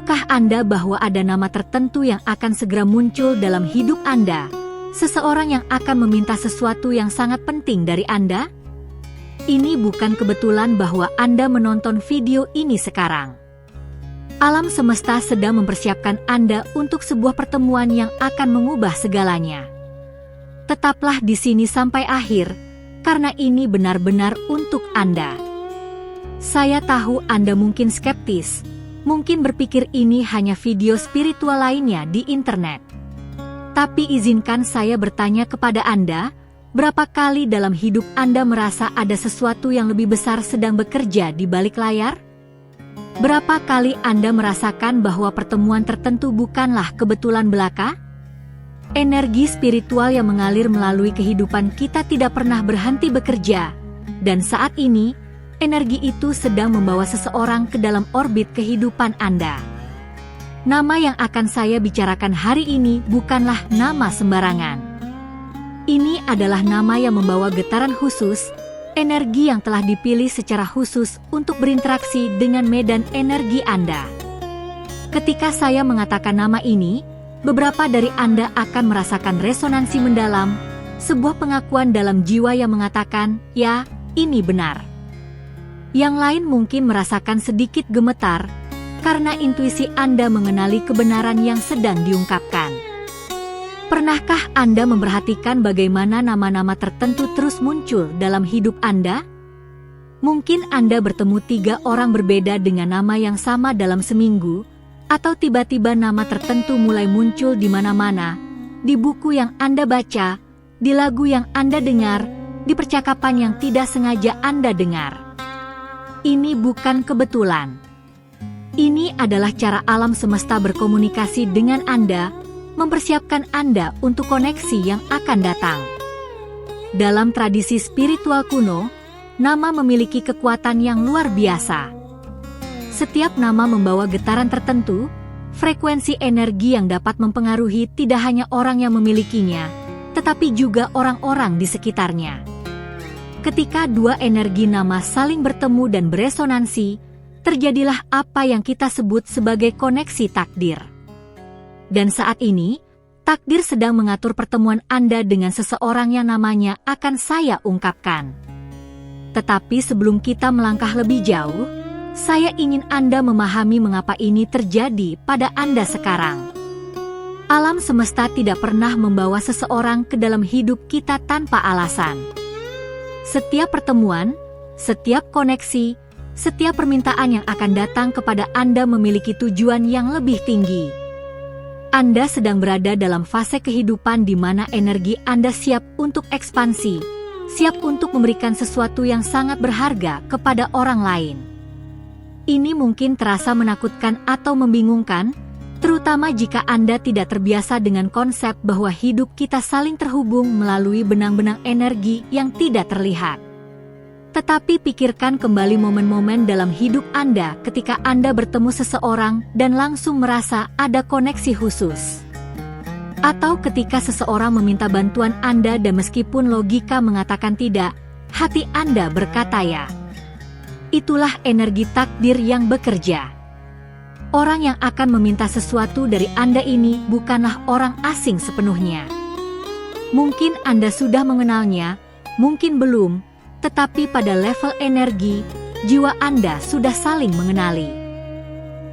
Tahukah Anda bahwa ada nama tertentu yang akan segera muncul dalam hidup Anda? Seseorang yang akan meminta sesuatu yang sangat penting dari Anda? Ini bukan kebetulan bahwa Anda menonton video ini sekarang. Alam semesta sedang mempersiapkan Anda untuk sebuah pertemuan yang akan mengubah segalanya. Tetaplah di sini sampai akhir, karena ini benar-benar untuk Anda. Saya tahu Anda mungkin skeptis, mungkin berpikir ini hanya video spiritual lainnya di internet. Tapi izinkan saya bertanya kepada Anda, berapa kali dalam hidup Anda merasa ada sesuatu yang lebih besar sedang bekerja di balik layar? Berapa kali Anda merasakan bahwa pertemuan tertentu bukanlah kebetulan belaka? Energi spiritual yang mengalir melalui kehidupan kita tidak pernah berhenti bekerja, dan saat ini, energi itu sedang membawa seseorang ke dalam orbit kehidupan Anda. Nama yang akan saya bicarakan hari ini bukanlah nama sembarangan. Ini adalah nama yang membawa getaran khusus, energi yang telah dipilih secara khusus untuk berinteraksi dengan medan energi Anda. Ketika saya mengatakan nama ini, beberapa dari Anda akan merasakan resonansi mendalam, sebuah pengakuan dalam jiwa yang mengatakan, ya, ini benar. Yang lain mungkin merasakan sedikit gemetar, karena intuisi Anda mengenali kebenaran yang sedang diungkapkan. Pernahkah Anda memperhatikan bagaimana nama-nama tertentu terus muncul dalam hidup Anda? Mungkin Anda bertemu 3 orang berbeda dengan nama yang sama dalam seminggu, atau tiba-tiba nama tertentu mulai muncul di mana-mana, di buku yang Anda baca, di lagu yang Anda dengar, di percakapan yang tidak sengaja Anda dengar. Ini bukan kebetulan. Ini adalah cara alam semesta berkomunikasi dengan Anda, mempersiapkan Anda untuk koneksi yang akan datang. Dalam tradisi spiritual kuno, nama memiliki kekuatan yang luar biasa. Setiap nama membawa getaran tertentu, frekuensi energi yang dapat mempengaruhi tidak hanya orang yang memilikinya, tetapi juga orang-orang di sekitarnya. Ketika 2 energi nama saling bertemu dan beresonansi, terjadilah apa yang kita sebut sebagai koneksi takdir. Dan saat ini, takdir sedang mengatur pertemuan Anda dengan seseorang yang namanya akan saya ungkapkan. Tetapi sebelum kita melangkah lebih jauh, saya ingin Anda memahami mengapa ini terjadi pada Anda sekarang. Alam semesta tidak pernah membawa seseorang ke dalam hidup kita tanpa alasan. Setiap pertemuan, setiap koneksi, setiap permintaan yang akan datang kepada Anda memiliki tujuan yang lebih tinggi. Anda sedang berada dalam fase kehidupan di mana energi Anda siap untuk ekspansi, siap untuk memberikan sesuatu yang sangat berharga kepada orang lain. Ini mungkin terasa menakutkan atau membingungkan, terutama jika Anda tidak terbiasa dengan konsep bahwa hidup kita saling terhubung melalui benang-benang energi yang tidak terlihat. Tetapi pikirkan kembali momen-momen dalam hidup Anda ketika Anda bertemu seseorang dan langsung merasa ada koneksi khusus. Atau ketika seseorang meminta bantuan Anda dan meskipun logika mengatakan tidak, hati Anda berkata ya. Itulah energi takdir yang bekerja. Orang yang akan meminta sesuatu dari Anda ini bukanlah orang asing sepenuhnya. Mungkin Anda sudah mengenalnya, mungkin belum, tetapi pada level energi, jiwa Anda sudah saling mengenali.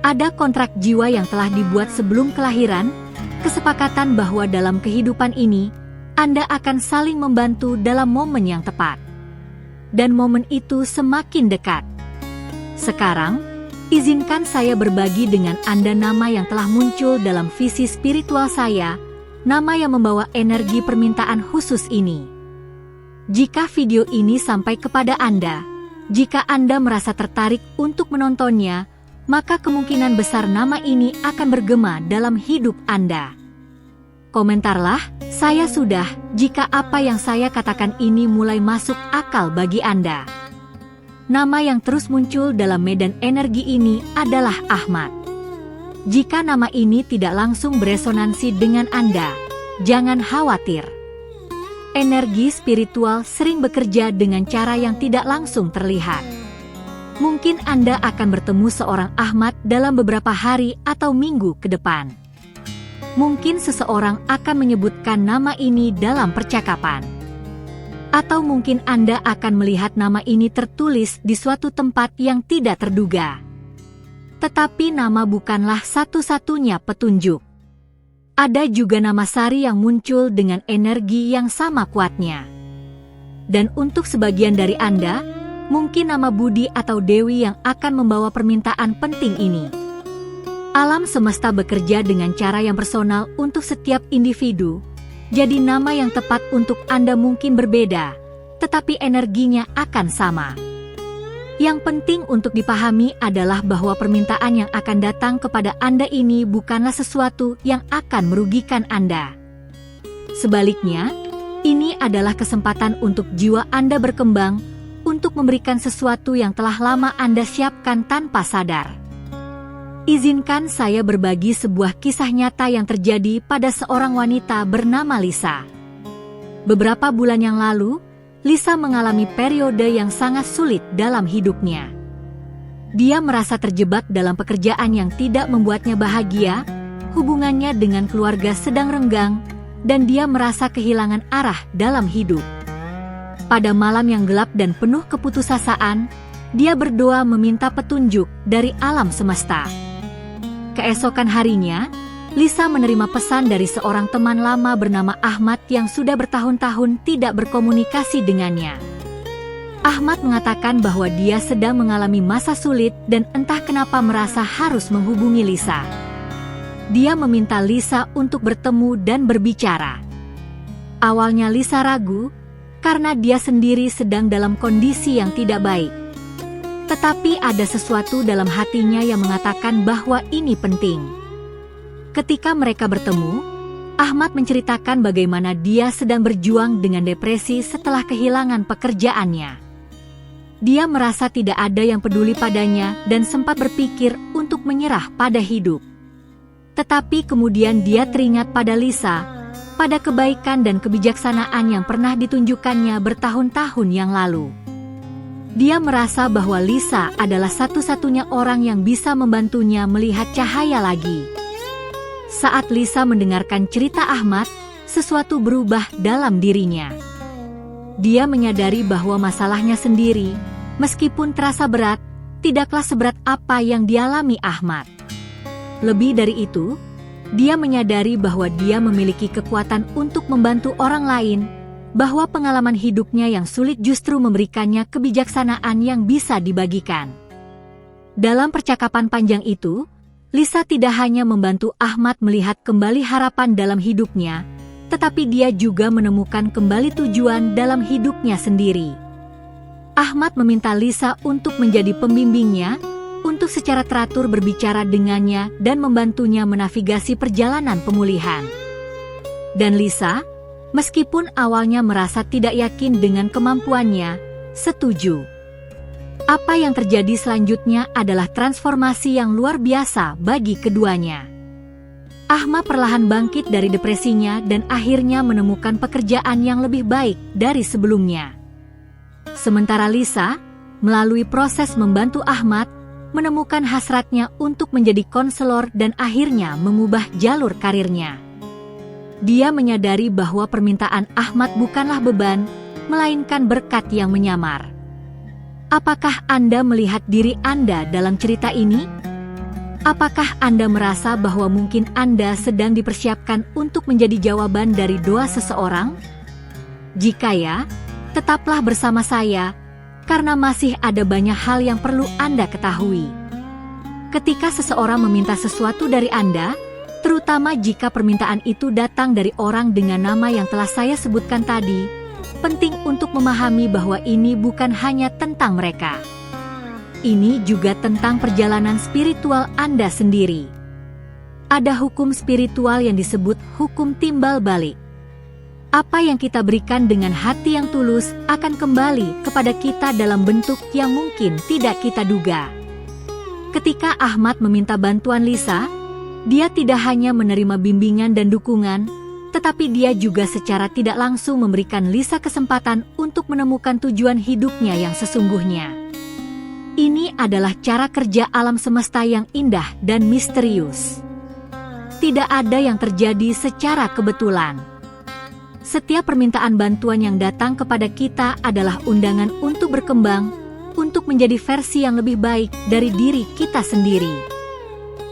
Ada kontrak jiwa yang telah dibuat sebelum kelahiran, kesepakatan bahwa dalam kehidupan ini, Anda akan saling membantu dalam momen yang tepat. Dan momen itu semakin dekat. Sekarang, izinkan saya berbagi dengan Anda nama yang telah muncul dalam visi spiritual saya, nama yang membawa energi permintaan khusus ini. Jika video ini sampai kepada Anda, jika Anda merasa tertarik untuk menontonnya, maka kemungkinan besar nama ini akan bergema dalam hidup Anda. Komentarlah, saya sudah, jika apa yang saya katakan ini mulai masuk akal bagi Anda. Nama yang terus muncul dalam medan energi ini adalah Ahmad. Jika nama ini tidak langsung beresonansi dengan Anda, jangan khawatir. Energi spiritual sering bekerja dengan cara yang tidak langsung terlihat. Mungkin Anda akan bertemu seorang Ahmad dalam beberapa hari atau minggu ke depan. Mungkin seseorang akan menyebutkan nama ini dalam percakapan. Atau mungkin Anda akan melihat nama ini tertulis di suatu tempat yang tidak terduga. Tetapi nama bukanlah satu-satunya petunjuk. Ada juga nama Sari yang muncul dengan energi yang sama kuatnya. Dan untuk sebagian dari Anda, mungkin nama Budi atau Dewi yang akan membawa permintaan penting ini. Alam semesta bekerja dengan cara yang personal untuk setiap individu. Jadi nama yang tepat untuk Anda mungkin berbeda, tetapi energinya akan sama. Yang penting untuk dipahami adalah bahwa permintaan yang akan datang kepada Anda ini bukanlah sesuatu yang akan merugikan Anda. Sebaliknya, ini adalah kesempatan untuk jiwa Anda berkembang, untuk memberikan sesuatu yang telah lama Anda siapkan tanpa sadar. Izinkan saya berbagi sebuah kisah nyata yang terjadi pada seorang wanita bernama Lisa. Beberapa bulan yang lalu, Lisa mengalami periode yang sangat sulit dalam hidupnya. Dia merasa terjebak dalam pekerjaan yang tidak membuatnya bahagia, hubungannya dengan keluarga sedang renggang, dan dia merasa kehilangan arah dalam hidup. Pada malam yang gelap dan penuh keputusasaan, dia berdoa meminta petunjuk dari alam semesta. Keesokan harinya, Lisa menerima pesan dari seorang teman lama bernama Ahmad yang sudah bertahun-tahun tidak berkomunikasi dengannya. Ahmad mengatakan bahwa dia sedang mengalami masa sulit dan entah kenapa merasa harus menghubungi Lisa. Dia meminta Lisa untuk bertemu dan berbicara. Awalnya Lisa ragu, karena dia sendiri sedang dalam kondisi yang tidak baik. Tetapi ada sesuatu dalam hatinya yang mengatakan bahwa ini penting. Ketika mereka bertemu, Ahmad menceritakan bagaimana dia sedang berjuang dengan depresi setelah kehilangan pekerjaannya. Dia merasa tidak ada yang peduli padanya dan sempat berpikir untuk menyerah pada hidup. Tetapi kemudian dia teringat pada Lisa, pada kebaikan dan kebijaksanaan yang pernah ditunjukkannya bertahun-tahun yang lalu. Dia merasa bahwa Lisa adalah satu-satunya orang yang bisa membantunya melihat cahaya lagi. Saat Lisa mendengarkan cerita Ahmad, sesuatu berubah dalam dirinya. Dia menyadari bahwa masalahnya sendiri, meskipun terasa berat, tidaklah seberat apa yang dialami Ahmad. Lebih dari itu, dia menyadari bahwa dia memiliki kekuatan untuk membantu orang lain, bahwa pengalaman hidupnya yang sulit justru memberikannya kebijaksanaan yang bisa dibagikan. Dalam percakapan panjang itu, Lisa tidak hanya membantu Ahmad melihat kembali harapan dalam hidupnya, tetapi dia juga menemukan kembali tujuan dalam hidupnya sendiri. Ahmad meminta Lisa untuk menjadi pembimbingnya, untuk secara teratur berbicara dengannya dan membantunya menavigasi perjalanan pemulihan. Dan Lisa, meskipun awalnya merasa tidak yakin dengan kemampuannya, setuju. Apa yang terjadi selanjutnya adalah transformasi yang luar biasa bagi keduanya. Ahmad perlahan bangkit dari depresinya dan akhirnya menemukan pekerjaan yang lebih baik dari sebelumnya. Sementara Lisa, melalui proses membantu Ahmad, menemukan hasratnya untuk menjadi konselor dan akhirnya mengubah jalur karirnya. Dia menyadari bahwa permintaan Ahmad bukanlah beban, melainkan berkat yang menyamar. Apakah Anda melihat diri Anda dalam cerita ini? Apakah Anda merasa bahwa mungkin Anda sedang dipersiapkan untuk menjadi jawaban dari doa seseorang? Jika ya, tetaplah bersama saya, karena masih ada banyak hal yang perlu Anda ketahui. Ketika seseorang meminta sesuatu dari Anda, terutama jika permintaan itu datang dari orang dengan nama yang telah saya sebutkan tadi, penting untuk memahami bahwa ini bukan hanya tentang mereka. Ini juga tentang perjalanan spiritual Anda sendiri. Ada hukum spiritual yang disebut hukum timbal balik. Apa yang kita berikan dengan hati yang tulus akan kembali kepada kita dalam bentuk yang mungkin tidak kita duga. Ketika Ahmad meminta bantuan Lisa, dia tidak hanya menerima bimbingan dan dukungan, tetapi dia juga secara tidak langsung memberikan Lisa kesempatan untuk menemukan tujuan hidupnya yang sesungguhnya. Ini adalah cara kerja alam semesta yang indah dan misterius. Tidak ada yang terjadi secara kebetulan. Setiap permintaan bantuan yang datang kepada kita adalah undangan untuk berkembang, untuk menjadi versi yang lebih baik dari diri kita sendiri.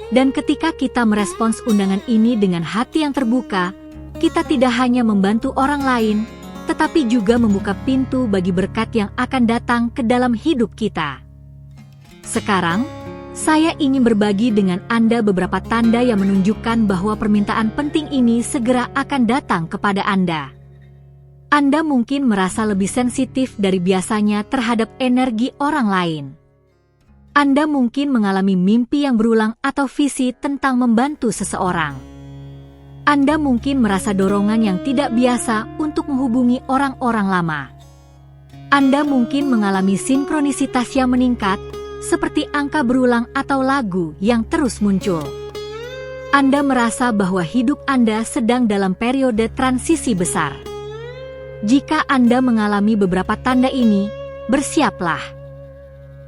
Dan ketika kita merespons undangan ini dengan hati yang terbuka, kita tidak hanya membantu orang lain, tetapi juga membuka pintu bagi berkat yang akan datang ke dalam hidup kita. Sekarang, saya ingin berbagi dengan Anda beberapa tanda yang menunjukkan bahwa permintaan penting ini segera akan datang kepada Anda. Anda mungkin merasa lebih sensitif dari biasanya terhadap energi orang lain. Anda mungkin mengalami mimpi yang berulang atau visi tentang membantu seseorang. Anda mungkin merasa dorongan yang tidak biasa untuk menghubungi orang-orang lama. Anda mungkin mengalami sinkronisitas yang meningkat, seperti angka berulang atau lagu yang terus muncul. Anda merasa bahwa hidup Anda sedang dalam periode transisi besar. Jika Anda mengalami beberapa tanda ini, bersiaplah.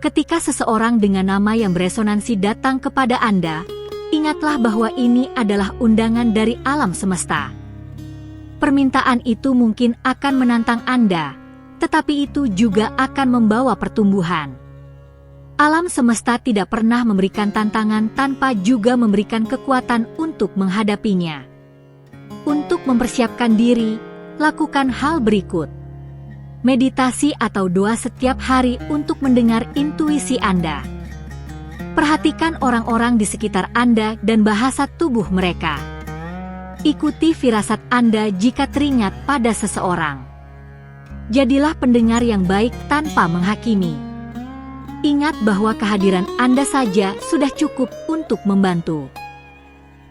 Ketika seseorang dengan nama yang beresonansi datang kepada Anda, ingatlah bahwa ini adalah undangan dari alam semesta. Permintaan itu mungkin akan menantang Anda, tetapi itu juga akan membawa pertumbuhan. Alam semesta tidak pernah memberikan tantangan tanpa juga memberikan kekuatan untuk menghadapinya. Untuk mempersiapkan diri, lakukan hal berikut. Meditasi atau doa setiap hari untuk mendengar intuisi Anda. Perhatikan orang-orang di sekitar Anda dan bahasa tubuh mereka. Ikuti firasat Anda jika teringat pada seseorang. Jadilah pendengar yang baik tanpa menghakimi. Ingat bahwa kehadiran Anda saja sudah cukup untuk membantu.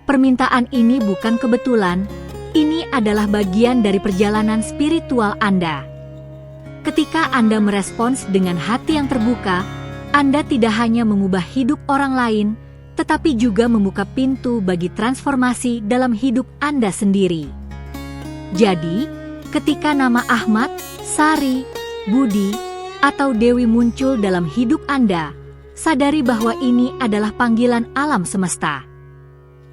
Permintaan ini bukan kebetulan, ini adalah bagian dari perjalanan spiritual Anda. Ketika Anda merespons dengan hati yang terbuka, Anda tidak hanya mengubah hidup orang lain, tetapi juga membuka pintu bagi transformasi dalam hidup Anda sendiri. Jadi, ketika nama Ahmad, Sari, Budi, atau Dewi muncul dalam hidup Anda, sadari bahwa ini adalah panggilan alam semesta.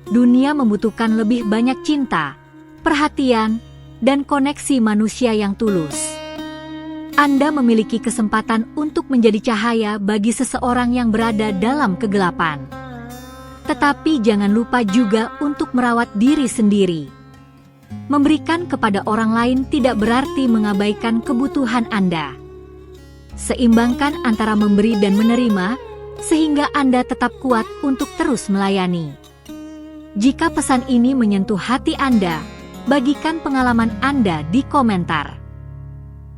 Dunia membutuhkan lebih banyak cinta, perhatian, dan koneksi manusia yang tulus. Anda memiliki kesempatan untuk menjadi cahaya bagi seseorang yang berada dalam kegelapan. Tetapi jangan lupa juga untuk merawat diri sendiri. Memberikan kepada orang lain tidak berarti mengabaikan kebutuhan Anda. Seimbangkan antara memberi dan menerima, sehingga Anda tetap kuat untuk terus melayani. Jika pesan ini menyentuh hati Anda, bagikan pengalaman Anda di komentar.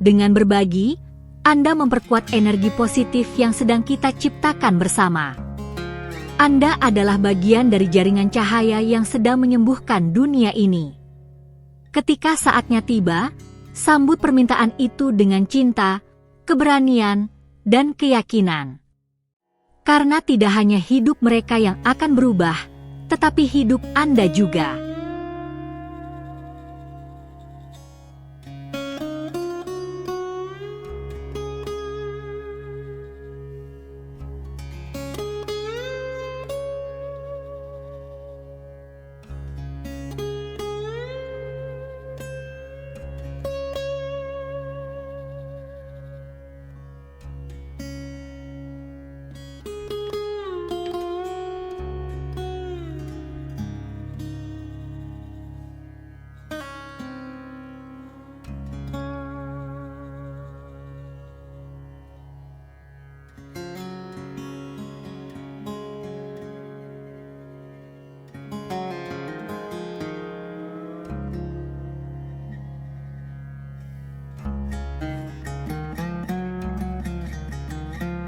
Dengan berbagi, Anda memperkuat energi positif yang sedang kita ciptakan bersama. Anda adalah bagian dari jaringan cahaya yang sedang menyembuhkan dunia ini. Ketika saatnya tiba, sambut permintaan itu dengan cinta, keberanian, dan keyakinan. Karena tidak hanya hidup mereka yang akan berubah, tetapi hidup Anda juga.